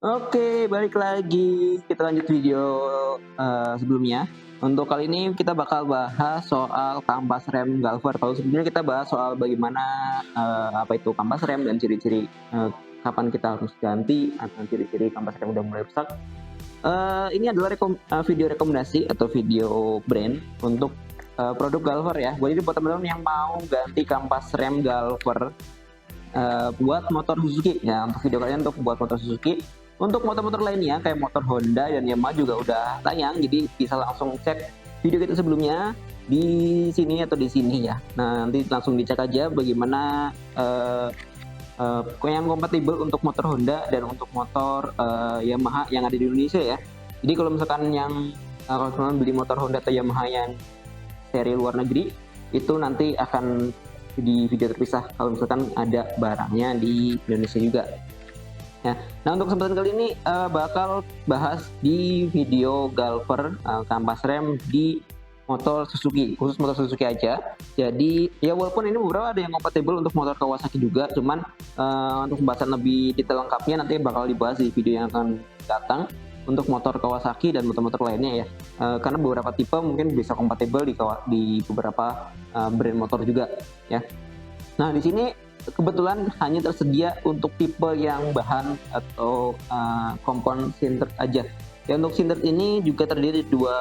Oke, balik lagi. Kita lanjut video, sebelumnya. Untuk kali ini kita bakal bahas soal kampas rem Galver. Kalau sebelumnya kita bahas soal bagaimana, apa itu kampas rem dan ciri-ciri, kapan kita harus ganti atau ciri-ciri kampas rem udah mulai rusak. Ini adalah video rekomendasi atau video brand untuk, produk Galver ya. Jadi buat teman-teman yang mau ganti kampas rem Galver buat motor Suzuki ya, untuk video kalian untuk buat motor Suzuki. Untuk motor-motor lainnya kayak motor Honda dan Yamaha juga udah tayang, jadi bisa langsung cek video kita sebelumnya di sini atau di sini ya. Nah, nanti langsung dicek aja bagaimana yang kompatibel untuk motor Honda dan untuk motor Yamaha yang ada di Indonesia ya. Jadi kalau misalkan kalau kalian beli motor Honda atau Yamaha yang seri luar negeri, itu nanti akan di video terpisah kalau misalkan ada barangnya di Indonesia juga. Ya. Nah, untuk kesempatan kali ini bakal bahas di video Galver kampas rem di motor Suzuki, khusus motor Suzuki aja. Jadi ya walaupun ini beberapa ada yang kompatibel untuk motor Kawasaki juga, cuman untuk pembahasan lebih detail lengkapnya nanti bakal dibahas di video yang akan datang untuk motor Kawasaki dan motor-motor lainnya ya. Karena beberapa tipe mungkin bisa kompatibel di beberapa brand motor juga ya. Nah, di sini kebetulan hanya tersedia untuk tipe yang bahan atau kompon sintered aja. Ya, untuk sintered ini juga terdiri dari dua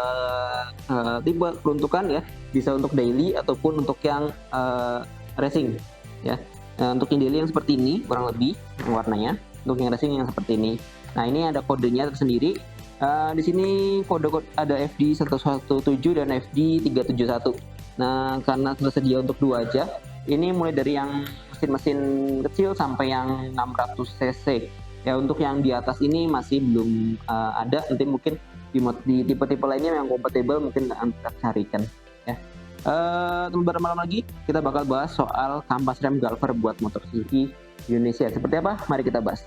tipe peruntukan ya, bisa untuk daily ataupun untuk yang racing ya. Untuk yang daily yang seperti ini kurang lebih warnanya, untuk yang racing yang seperti ini. Nah, ini ada kodenya tersendiri. Di sini kode ada FD 117 dan FD 371. Nah, karena tersedia untuk dua aja, ini mulai dari yang mesin-mesin kecil sampai yang 600 cc. Ya, untuk yang di atas ini masih belum ada, nanti mungkin di tipe-tipe lainnya yang kompatibel mungkin kita carikan ya. Beberapa malam lagi kita bakal bahas soal kampas rem Galver buat motor Suzuki Indonesia. Seperti apa? Mari kita bahas.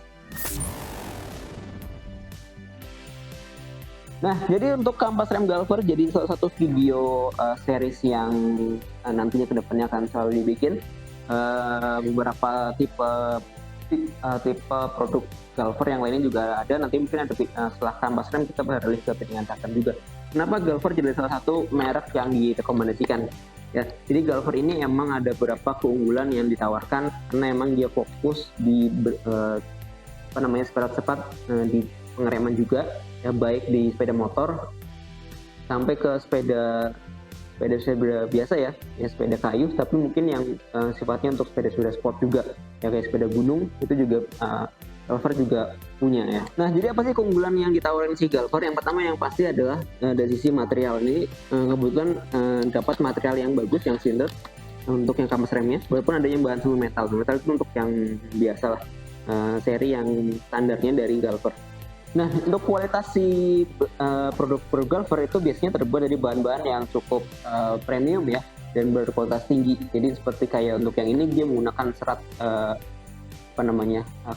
Nah, jadi untuk kampas rem Galver jadi salah satu video series yang nantinya kedepannya akan selalu dibikin. Beberapa tipe produk Galver yang lainnya juga ada. Nanti mungkin ada setelah kampas rem kita beralih ke piringan takkan juga. Kenapa Galver jadi salah satu merek yang direkomendasikan? Ya, jadi Galver ini emang ada beberapa keunggulan yang ditawarkan karena emang dia fokus di sepat-sepat di pengereman juga ya, baik di sepeda motor sampai ke sepeda biasa ya sepeda kayu, tapi mungkin yang sifatnya untuk sepeda sport juga ya, kayak sepeda gunung itu juga Galver juga punya ya. Nah, jadi apa sih keunggulan yang ditawarin si Galver? Yang pertama yang pasti adalah dari sisi material ini kebetulan dapat material yang bagus yang cylinder untuk yang kampas remnya, walaupun ada yang bahan semi metal itu untuk yang biasa lah, seri yang standarnya dari Galver. Nah, untuk kualitas si produk Galver itu biasanya terbuat dari bahan-bahan yang cukup premium ya dan berkualitas tinggi. Jadi seperti kayak untuk yang ini dia menggunakan serat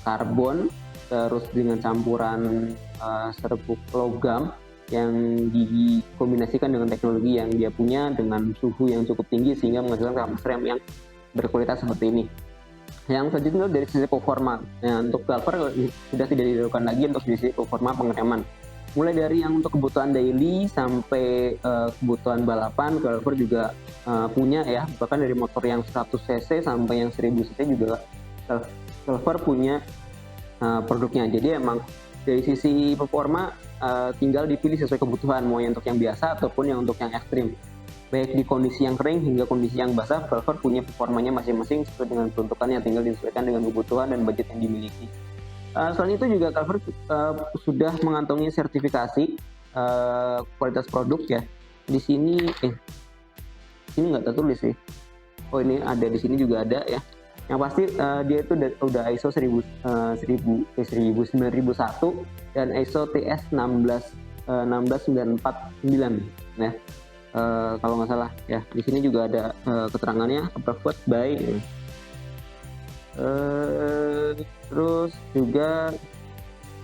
karbon, terus dengan campuran serbuk logam yang dikombinasikan dengan teknologi yang dia punya dengan suhu yang cukup tinggi sehingga menghasilkan kampas rem yang berkualitas seperti ini. Yang selanjutnya dari sisi performa, nah, untuk Galver sudah tidak diragukan lagi untuk sisi performa pengereman. Mulai dari yang untuk kebutuhan daily sampai kebutuhan balapan, Galver juga punya ya, bahkan dari motor yang 100 cc sampai yang 1000 cc juga Galver punya produknya. Jadi emang dari sisi performa tinggal dipilih sesuai kebutuhan, mau yang untuk yang biasa ataupun yang untuk yang ekstrim. Baik di kondisi yang kering hingga kondisi yang basah, Galver punya performanya masing-masing sesuai dengan peruntukannya, tinggal disesuaikan dengan kebutuhan dan budget yang dimiliki. Selain itu juga Galver sudah mengantongi sertifikasi kualitas produk ya. Di sini ini nggak tertulis sih. Oh, ini ada di sini juga ada ya. Yang pasti dia itu udah ISO 9001 dan ISO TS 16949 ya. Kalau nggak salah ya, di sini juga ada keterangannya approved by terus juga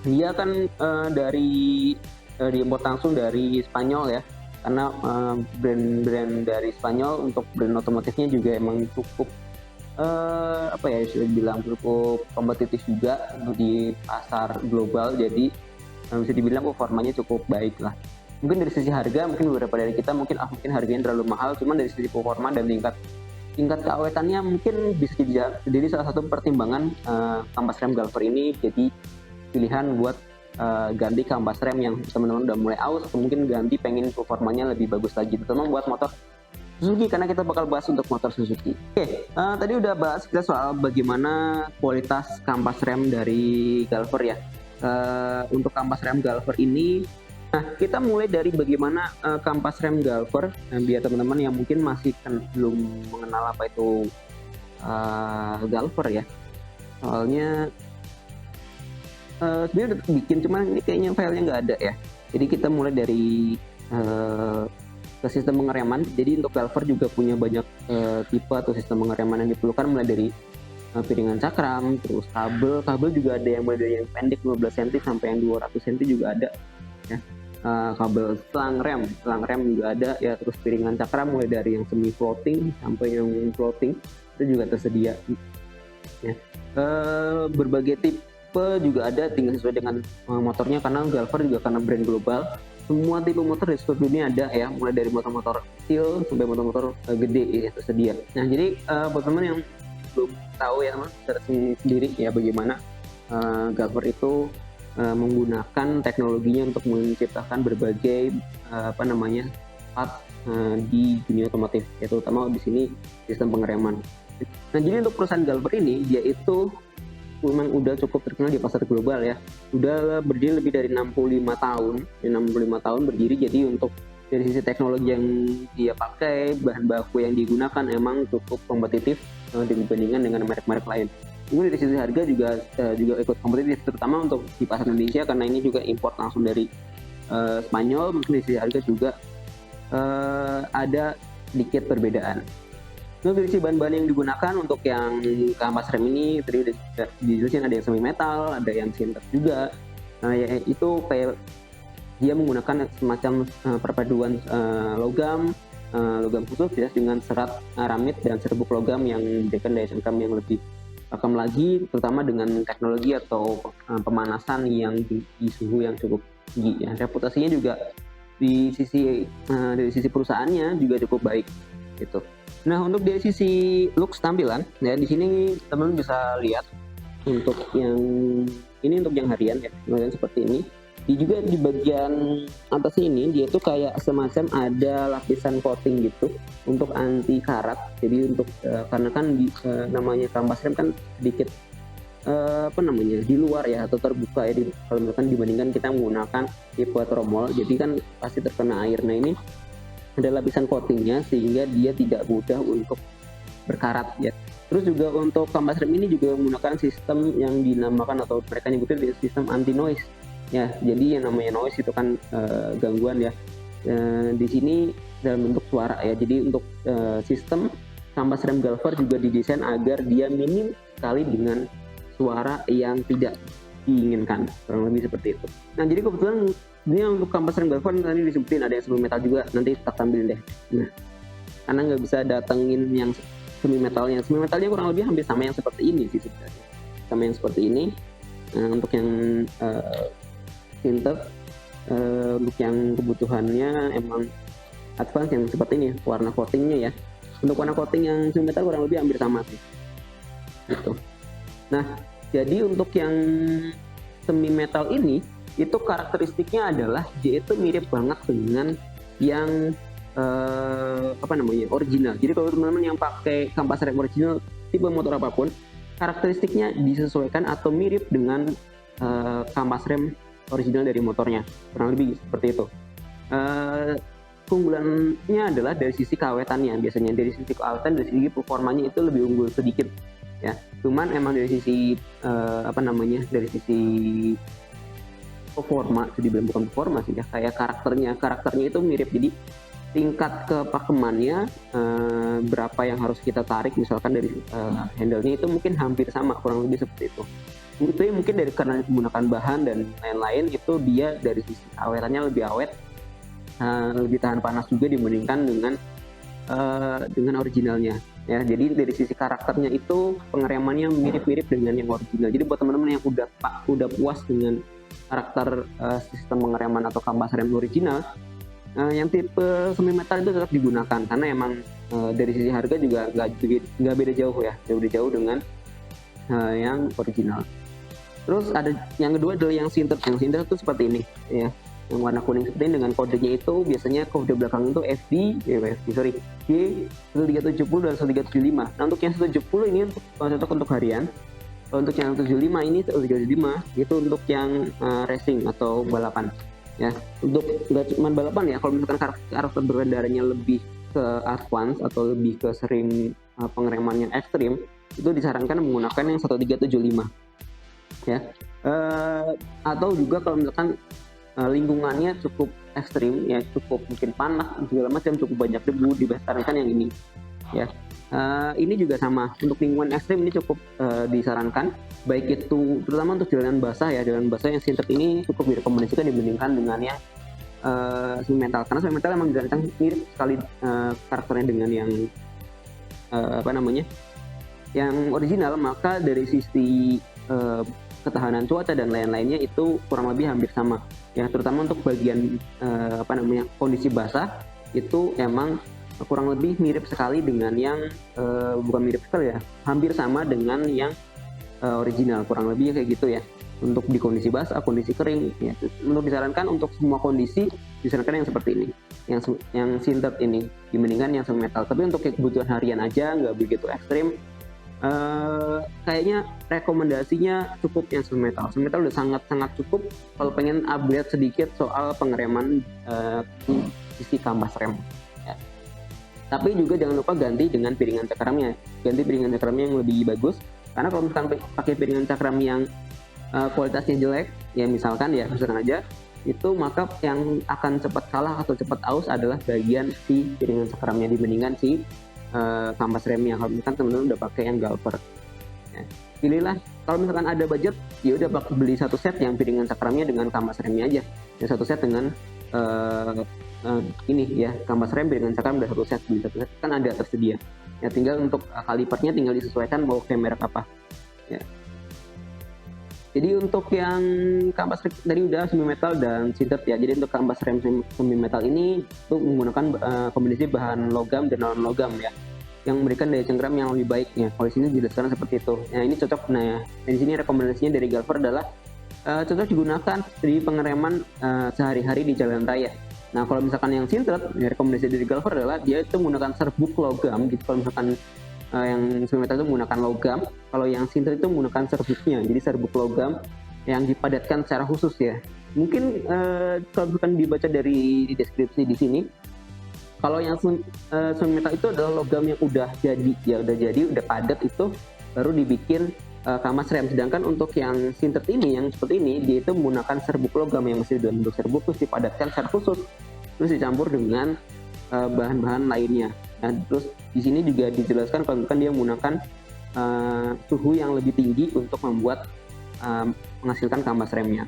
dia kan dari diimpor langsung dari Spanyol ya, karena brand-brand dari Spanyol untuk brand otomotifnya juga emang cukup apa ya, bisa dibilang cukup kompetitif juga untuk di pasar global. Jadi bisa dibilang performanya cukup baik lah. Mungkin dari sisi harga, mungkin beberapa dari kita mungkin harganya terlalu mahal, cuman dari sisi performa dan tingkat tingkat keawetannya mungkin bisa jadi salah satu pertimbangan kampas rem Galver ini jadi pilihan buat ganti kampas rem yang teman-teman udah mulai aus, atau mungkin ganti pengen performanya lebih bagus lagi, terutama buat motor Suzuki, karena kita bakal bahas untuk motor Suzuki. Oke, tadi udah bahas kita soal bagaimana kualitas kampas rem dari Galver ya. Untuk kampas rem Galver ini, nah kita mulai dari bagaimana kampas rem Galver, biar teman-teman yang mungkin masih belum mengenal apa itu Galver ya. Soalnya sebenarnya udah bikin, cuman ini kayaknya filenya nggak ada ya. Jadi kita mulai dari ke sistem pengereman. Jadi untuk Galver juga punya banyak tipe atau sistem pengereman yang diperlukan, mulai dari piringan cakram, terus kabel juga ada yang mulai dari yang pendek 15 cm sampai yang 200 cm juga ada ya. Kabel selang rem juga ada ya, terus piringan cakram mulai dari yang semi floating sampai yang floating itu juga tersedia ya. Berbagai tipe juga ada, tinggal sesuai dengan motornya, karena Galver juga karena brand global, semua tipe motor di seluruh dunia ada ya, mulai dari motor-motor kecil sampai motor-motor gede ya tersedia. Nah jadi buat teman yang belum tahu ya teman, sendiri ya bagaimana Galver itu menggunakan teknologinya untuk menciptakan berbagai part di dunia otomotif, ya terutama di sini sistem pengereman. Nah jadi untuk perusahaan Galver ini, dia itu memang udah cukup terkenal di pasar global ya. Udah berdiri lebih dari 65 tahun, 65 tahun berdiri. Jadi untuk dari sisi teknologi yang dia pakai, bahan baku yang digunakan emang cukup kompetitif dibandingkan dengan merek-merek lain. Kemudian dari sisi harga juga ikut kompetitif, terutama untuk di pasar Indonesia, karena ini juga import langsung dari Spanyol. Mungkin dari sisi harga juga ada sedikit perbedaan. Untuk dari bahan-bahan yang digunakan untuk yang kampas rem ini tadi dijelasin, ada yang semi metal, ada yang sinter juga. Nah, ya, itu kayak dia menggunakan semacam perpaduan logam khusus ya, dengan serat aramid dan serbuk logam yang memberikan daya sengkam yang lebih pakam lagi, terutama dengan teknologi atau pemanasan yang di suhu yang cukup tinggi ya. Reputasinya juga dari sisi perusahaannya juga cukup baik gitu. Nah untuk dari sisi looks tampilan ya, di sini teman-teman bisa lihat untuk yang ini, untuk yang harian ya, kemudian seperti ini. Juga di bagian atas ini dia tuh kayak semacam ada lapisan coating gitu untuk anti karat. Jadi untuk karena kan namanya kampas rem kan sedikit di luar ya, atau terbuka ya, kalau misalkan dibandingkan kita menggunakan tipe tromol, jadi kan pasti terkena air. Nah ini ada lapisan coatingnya sehingga dia tidak mudah untuk berkarat ya. Terus juga untuk kampas rem ini juga menggunakan sistem yang dinamakan atau mereka nyebutnya sistem anti noise ya. Jadi yang namanya noise itu kan gangguan ya. Di sini dalam bentuk suara ya. Jadi untuk sistem kampas rem Galver juga didesain agar dia minim sekali dengan suara yang tidak diinginkan, kurang lebih seperti itu. Nah jadi kebetulan ini untuk kampas rem Galver tadi disebutin ada yang semi metal juga, nanti tak tampilin deh. Nah karena nggak bisa datengin yang semi metalnya kurang lebih hampir sama yang seperti ini sih sebenarnya, sama yang seperti ini. Nah, untuk yang sinter, untuk yang kebutuhannya emang advance yang seperti ini warna coatingnya ya. Untuk warna coating yang semi metal kurang lebih hampir sama sih gitu. Nah jadi untuk yang semi metal ini, itu karakteristiknya adalah dia itu mirip banget dengan yang original. Jadi kalau teman-teman yang pakai kampas rem original tipe motor apapun, karakteristiknya disesuaikan atau mirip dengan kampas rem original dari motornya, kurang lebih seperti itu. Keunggulannya adalah dari sisi keawetannya, biasanya dari sisi keawetan, dari sisi performanya itu lebih unggul sedikit ya. Cuman emang dari sisi dari sisi performa, jadi bukan performa sih ya, kayak karakternya itu mirip. Jadi tingkat kepakemannya berapa yang harus kita tarik misalkan dari handle-nya itu mungkin hampir sama, kurang lebih seperti itu. Itu mungkin karena menggunakan bahan dan lain-lain, itu dia dari sisi awetannya lebih awet, lebih tahan panas juga dibandingkan dengan originalnya ya. Jadi dari sisi karakternya itu pengeremannya mirip-mirip dengan yang original. Jadi buat teman-teman yang udah puas dengan karakter sistem pengereman atau kampas rem original, yang tipe semi metal itu tetap digunakan karena emang dari sisi harga juga nggak beda jauh ya, beda jauh dengan yang original. Terus ada yang kedua adalah yang sintered. Yang sintered itu seperti ini ya, yang warna kuning seperti ini dengan kodenya itu biasanya kode belakang itu G1370 dan 1375. Nah untuk yang 170 ini cocok untuk harian. Untuk yang 75 ini 135 itu untuk yang racing atau balapan ya. Untuk nggak cuma balapan ya, kalau misalkan karakter berkendaranya lebih ke advance atau lebih ke sering pengereman yang ekstrim, itu disarankan menggunakan yang 1375 ya. Atau juga kalau misalkan lingkungannya cukup ekstrim ya, cukup mungkin panas segala macam, cukup banyak debu, disarankan yang ini ya. Ini juga sama, untuk lingkungan ekstrim ini cukup disarankan, baik itu terutama untuk jalanan basah ya. Jalanan basah yang sintered ini cukup direkomendasikan dibandingkan dengan yang semi metal, karena semi metal emang dirancang mirip sekali karakternya dengan yang yang original. Maka dari sisi ketahanan cuaca dan lain-lainnya itu kurang lebih hampir sama ya, terutama untuk bagian kondisi basah itu emang kurang lebih mirip sekali dengan yang bukan mirip sekali ya, hampir sama dengan yang original, kurang lebih kayak gitu ya. Untuk di kondisi basah, kondisi kering ya, untuk disarankan untuk semua kondisi disarankan yang seperti ini, yang sintered ini dibandingkan yang semi metal. Tapi untuk kebutuhan harian aja, nggak begitu ekstrim, kayaknya rekomendasinya cukup yang semi metal. Semi metal udah sangat cukup kalau pengen upgrade sedikit soal pengereman sisi kampas rem ya. Tapi juga jangan lupa ganti dengan piringan cakramnya, ganti piringan cakramnya yang lebih bagus, karena kalau misalkan pakai piringan cakram yang kualitasnya jelek ya, misalkan aja itu, maka yang akan cepat kalah atau cepat aus adalah bagian si piringan cakramnya dibandingkan si kampas remnya. Kalau misalkan teman-teman udah pakai yang galper ya, pilihlah kalau misalkan ada budget ya udah beli satu set yang piringan cakramnya dengan kampas remnya aja ya, satu set dengan ini ya, kampas rem piringan cakram udah satu set, beli satu set kan ada tersedia ya. Tinggal untuk kalipernya tinggal disesuaikan mau ke merek apa ya. Jadi untuk yang kampas rem tadi udah semi metal dan sintered ya. Jadi untuk kampas rem semi metal ini itu menggunakan kombinasi bahan logam dan non logam ya, yang memberikan daya cengkram yang lebih baik ya. Kalau di sini dijelaskan seperti itu. Nah ini cocok. Nah ya, di sini rekomendasinya dari Galver adalah cocok digunakan di pengereman sehari-hari di jalan raya. Nah kalau misalkan yang sintered, ya, rekomendasi dari Galver adalah dia itu menggunakan serbuk logam gitu. Kalau misalkan yang semi metal itu menggunakan logam, kalau yang sintered itu menggunakan serbuknya, jadi serbuk logam yang dipadatkan secara khusus ya. Mungkin kalau misalkan dibaca dari deskripsi di sini, kalau yang semi metal itu adalah logam yang udah jadi udah padat, itu baru dibikin kampas rem. Sedangkan untuk yang sintered ini, yang seperti ini, dia itu menggunakan serbuk logam yang masih dalam bentuk serbuk, terus dipadatkan secara khusus, terus dicampur dengan bahan-bahan lainnya. Nah, terus di sini juga dijelaskan kalau kan dia menggunakan suhu yang lebih tinggi untuk membuat menghasilkan kampas remnya.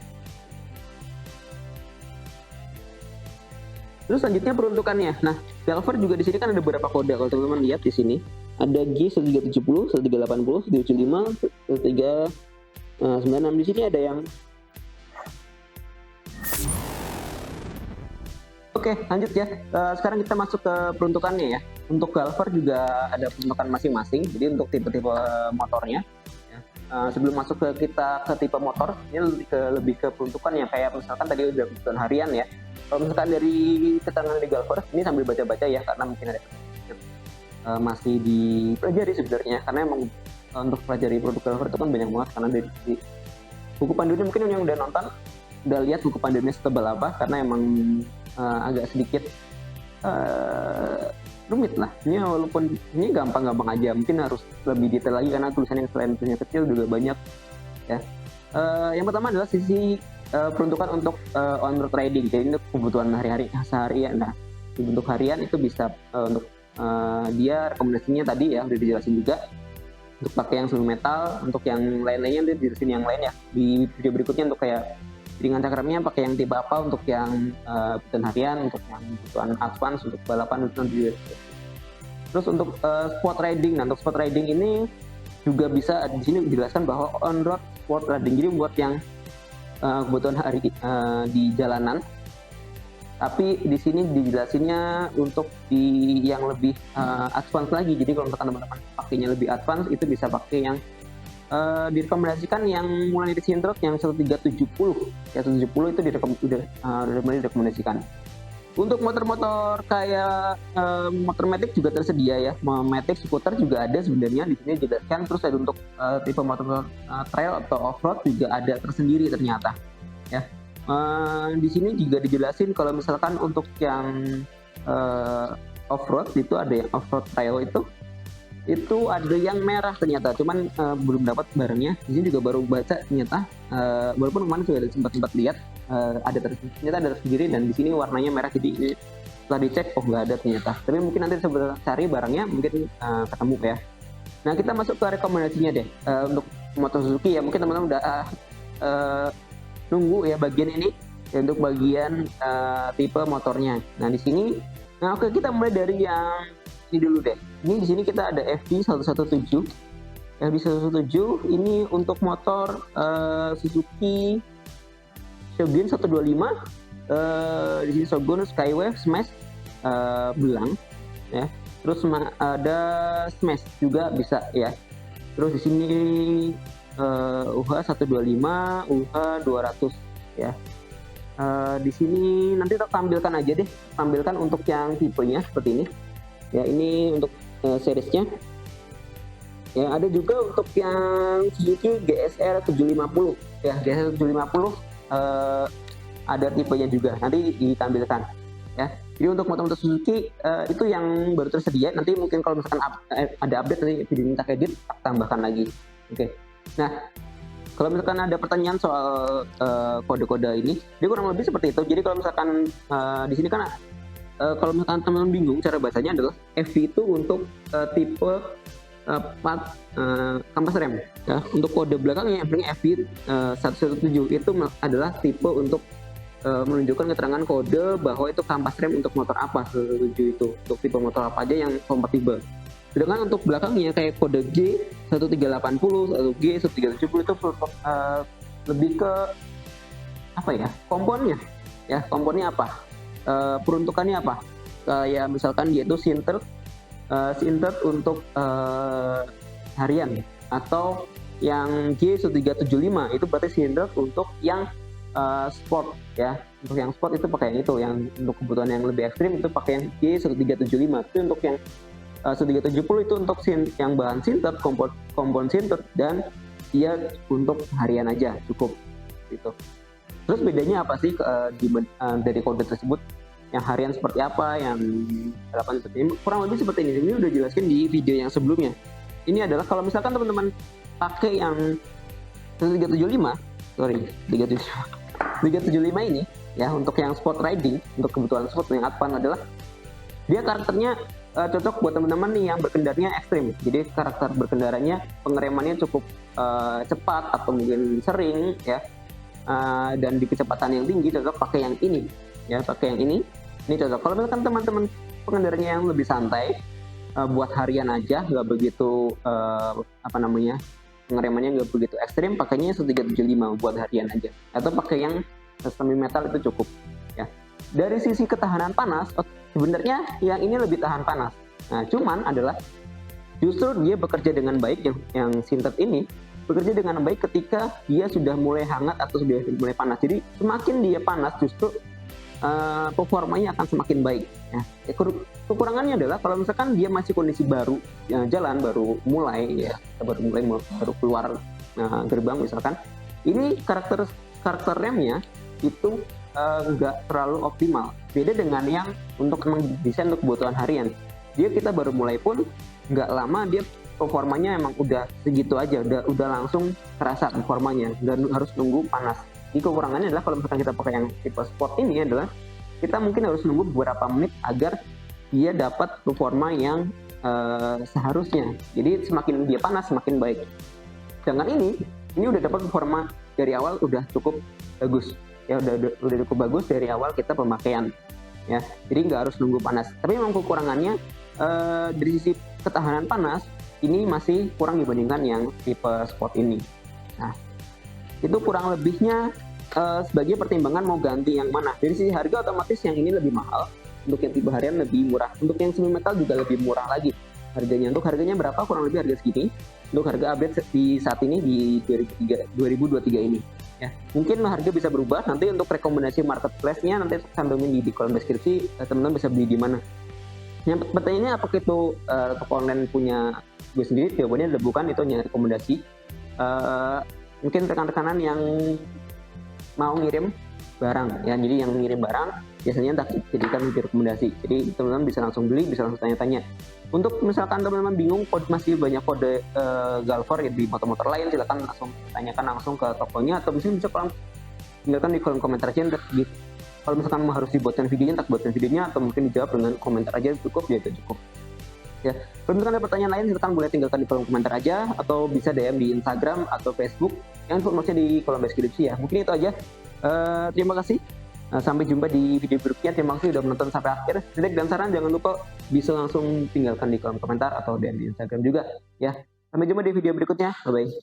Terus selanjutnya peruntukannya. Nah, Galver juga di sini kan ada beberapa kode. Kalau teman-teman lihat di sini ada G1370, 1380, 175, 1396. Di sini ada yang Oke, lanjut ya. Sekarang kita masuk ke peruntukannya ya. Untuk Galver juga ada peruntukan masing-masing. Jadi untuk tipe-tipe motornya. Ya. Sebelum masuk ke tipe motor, ini lebih ke peruntukan yang kayak misalkan tadi udah kebutuhan harian ya. Kalau misalkan dari keterangan di Galver, ini sambil baca-baca ya, karena mungkin ada masih dipelajari sebenarnya. Karena emang untuk pelajari produk Galver itu kan banyak banget, karena dari buku panduannya mungkin yang udah nonton udah lihat buku panduannya setebal apa, karena emang agak sedikit rumit lah. Ini walaupun ini gampang-gampang aja, mungkin harus lebih detail lagi karena tulisan yang selain tulisannya kecil juga banyak ya. Yang pertama adalah sisi peruntukan untuk on-road riding. Jadi untuk kebutuhan seharian. Nah, untuk harian itu bisa untuk dia rekomendasinya tadi ya udah dijelasin juga. Untuk pakai yang semi metal, untuk yang lain-lainnya udah dijelasin yang lain ya. Di video berikutnya untuk kayak piringan cakramnya pakai yang tipe apa, untuk yang kebutuhan harian, untuk yang kebutuhan advance, untuk balapan itu nanti. Terus untuk sport riding, nah untuk sport riding ini juga bisa di sini dijelaskan bahwa on road sport riding, jadi buat yang kebutuhan di jalanan. Tapi di sini dijelasinnya untuk di yang lebih advance lagi. Jadi kalau misalkan teman-teman pakainya lebih advance, itu bisa pakai yang direkomendasikan yang mulai dari Sintrot yang 1370. Ya 170 itu udah mulai direkomendasikan. Untuk motor-motor kayak motor Matic juga tersedia ya. Matic scooter juga ada sebenarnya di sini dijelaskan. Terus ada untuk tipe motor trail atau off-road juga ada tersendiri ternyata. Ya. Di sini juga dijelasin kalau misalkan untuk yang off-road itu ada yang off-road trail itu ada yang merah ternyata, cuman belum dapat barangnya. Di sini juga baru baca ternyata, walaupun kemarin sudah sempat lihat ternyata ada tersendiri, dan di sini warnanya merah, jadi ini setelah dicek nggak ada ternyata. Tapi mungkin nanti saya cari barangnya mungkin ketemu ya. Nah kita masuk ke rekomendasinya deh. Untuk motor Suzuki ya, mungkin teman-teman udah nunggu ya bagian ini ya, untuk bagian tipe motornya. Nah di sini, oke, kita mulai dari yang ini dulu deh. Ini di sini kita ada FD 117. FD 117 ini untuk motor Suzuki Shogun 125. Di sini Shogun Skywave Smash belang ya. Terus ada Smash juga bisa ya. Terus di sini UH 125, UH 200 ya. Di sini nanti kita tampilkan aja deh, tampilkan untuk yang tipenya seperti ini. Ya ini untuk seriesnya. Ya ada juga untuk yang Suzuki GSR 750 ya, GSR 750 ada tipenya juga, nanti ditampilkan ya. Jadi untuk motor-motor Suzuki itu yang baru tersedia. Nanti mungkin kalau misalkan ada update nanti video minta edit tambahkan lagi. Oke. Nah, kalau misalkan ada pertanyaan soal kode-kode ini, dia kurang lebih seperti itu. Jadi kalau misalkan di sini kan kalau misalkan teman-teman bingung cara bacanya adalah FV itu untuk tipe kampas rem ya. Untuk kode belakangnya yang paling FV 117 itu adalah tipe untuk menunjukkan keterangan kode bahwa itu kampas rem untuk motor apa. 117 itu untuk tipe motor apa aja yang kompatibel. Sedangkan untuk belakangnya kayak kode G 1380 atau G 1370 itu lebih ke apa ya, komponnya ya, komponnya apa, peruntukannya apa, kayak misalkan dia itu sintered untuk harian, atau yang G1375 itu berarti sintered untuk yang sport ya. Untuk yang sport itu pakai yang itu, yang untuk kebutuhan yang lebih ekstrim itu pakai yang G1375. Tapi untuk yang 1370 itu untuk yang bahan sintered, kompon sintered, dan dia untuk harian aja cukup gitu. Terus bedanya apa sih dari kode tersebut? Yang harian seperti apa, yang 8 seperti ini, kurang lebih seperti ini. Ini udah jelaskan di video yang sebelumnya. Ini adalah kalau misalkan teman-teman pakai yang 375 ini ya, untuk yang sport riding, untuk kebutuhan sport yang advance adalah dia karakternya cocok buat teman-teman nih yang berkendaranya ekstrim. Jadi karakter berkendaranya, pengeremannya cukup cepat atau mungkin sering ya, dan di kecepatan yang tinggi, cocok pakai yang ini ya, pakai yang ini cocok. Kalau misalkan teman-teman pengendaranya yang lebih santai, buat harian aja, nggak begitu pengeremannya nggak begitu ekstrim, pakainya 1375 buat harian aja, atau pakai yang semi metal itu cukup ya. Dari sisi ketahanan panas, sebenarnya yang ini lebih tahan panas. Nah, cuman adalah justru dia bekerja dengan baik, yang sintered ini bekerja dengan baik ketika dia sudah mulai hangat atau sudah mulai panas. Jadi semakin dia panas, justru performanya akan semakin baik. Ya. Kekurangannya adalah kalau misalkan dia masih kondisi baru jalan, baru mulai ya, baru keluar gerbang misalkan, ini karakter remnya itu nggak terlalu optimal. Beda dengan yang untuk desain untuk kebutuhan harian. Dia kita baru mulai pun nggak lama dia performanya emang udah segitu aja, udah langsung terasa performanya, nggak harus nunggu panas. Jadi kekurangannya adalah kalau misalkan kita pakai yang tipe sport ini adalah kita mungkin harus nunggu beberapa menit agar dia dapat performa yang seharusnya. Jadi semakin dia panas semakin baik. Dengan ini udah dapat performa dari awal udah cukup bagus. Ya udah cukup bagus dari awal kita pemakaian ya, jadi nggak harus nunggu panas. Tapi memang kekurangannya dari sisi ketahanan panas ini masih kurang dibandingkan yang tipe sport ini. Nah, itu kurang lebihnya sebagai pertimbangan mau ganti yang mana. Dari sisi harga otomatis yang ini lebih mahal, untuk yang tipe harian lebih murah, untuk yang semi metal juga lebih murah lagi harganya. Untuk harganya berapa? Kurang lebih harga segini. Untuk harga update di saat ini di 2023 ini. Ya, mungkin harga bisa berubah. Nanti untuk rekomendasi marketplace-nya nanti cantumin di kolom deskripsi, teman-teman bisa beli di mana. Yang pertanyaannya apakah itu toko online punya gue sendiri? Jawabannya adalah bukan, itu hanya rekomendasi. Mungkin rekan-rekanan yang mau ngirim barang ya, jadi yang ngirim barang biasanya tak jadikan video rekomendasi, jadi teman-teman bisa langsung beli, bisa langsung tanya-tanya. Untuk misalkan teman-teman bingung masih banyak kode Galfor ya di motor-motor lain, silakan langsung tanyakan langsung ke tokonya, atau bisa tinggalkan di kolom komentar aja. Kalau misalkan harus dibuatkan videonya, tak buatkan videonya, atau mungkin dijawab dengan komentar aja cukup, ya cukup. Ya, kalau misalkan ada pertanyaan lain, silakan boleh tinggalkan di kolom komentar aja, atau bisa DM di Instagram atau Facebook, yang informasinya di kolom deskripsi ya. Mungkin itu aja. Terima kasih. Sampai jumpa di video berikutnya. Terima kasih sudah menonton sampai akhir. Kritik dan saran jangan lupa bisa langsung tinggalkan di kolom komentar atau DM di Instagram juga ya. Sampai jumpa di video berikutnya. Bye bye.